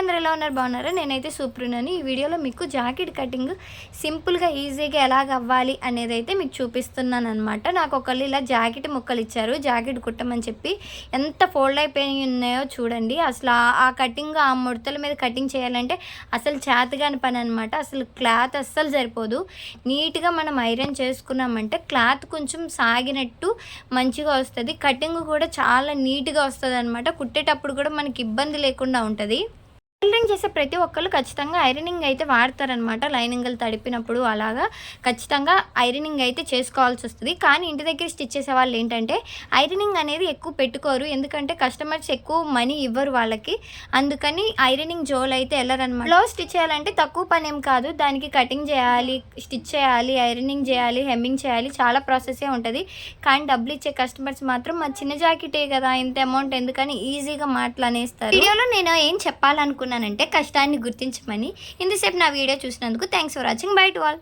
అందరూ ఎలా ఉన్నారు? బాగున్నారా? నేనైతే సూపర్ ఉన్నాను. ఈ వీడియోలో మీకు జాకెట్ కటింగ్ సింపుల్గా ఈజీగా ఎలాగ అవ్వాలి అనేది అయితే మీకు చూపిస్తున్నాను అనమాట. నాకు ఒకళ్ళు ఇలా జాకెట్ ముక్కలు ఇచ్చారు, జాకెట్ కుట్టమని చెప్పి. ఎంత ఫోల్డ్ అయిపోయి ఉన్నాయో చూడండి. అసలు ఆ కటింగ్, ఆ ముడతల మీద కటింగ్ చేయాలంటే అసలు చేతగాని పని అనమాట. అసలు క్లాత్ అస్సలు సరిపోదు. నీట్గా మనం ఐరన్ చేసుకున్నామంటే క్లాత్ కొంచెం సాగినట్టు మంచిగా వస్తుంది. కటింగ్ కూడా చాలా నీట్గా వస్తుంది అనమాట. కుట్టేటప్పుడు కూడా మనకి ఇబ్బంది లేకుండా ఉంటుంది. టైలరింగ్ చేసే ప్రతి ఒక్కళ్ళు ఖచ్చితంగా ఐరనింగ్ అయితే వాడతారనమాట. లైనింగ్లు తడిపినప్పుడు అలాగా ఖచ్చితంగా ఐరనింగ్ అయితే చేసుకోవాల్సి వస్తుంది. కానీ ఇంటి దగ్గర స్టిచ్ చేసే వాళ్ళు ఏంటంటే ఐరనింగ్ అనేది ఎక్కువ పెట్టుకోరు. ఎందుకంటే కస్టమర్స్ ఎక్కువ మనీ ఇవ్వరు వాళ్ళకి. అందుకని ఐరనింగ్ జోలు అయితే వెళ్ళరనమాట. బ్లౌజ్ స్టిచ్ చేయాలంటే తక్కువ పని ఏం కాదు. దానికి కటింగ్ చేయాలి, స్టిచ్ చేయాలి, ఐరనింగ్ చేయాలి, హెమ్మింగ్ చేయాలి, చాలా ప్రాసెసే ఉంటుంది. కానీ డబ్బులు ఇచ్చే కస్టమర్స్ మాత్రం మా చిన్న జాకెటే కదా, ఇంత అమౌంట్ ఎందుకని ఈజీగా మాట్లాడేస్తారు. వీడియోలో నేను ఏం చెప్పాలనుకున్నాను అంటే కష్టాన్ని గుర్తించమని. ఇంతసేపు నా వీడియో చూసినందుకు thanks for watching. By to all.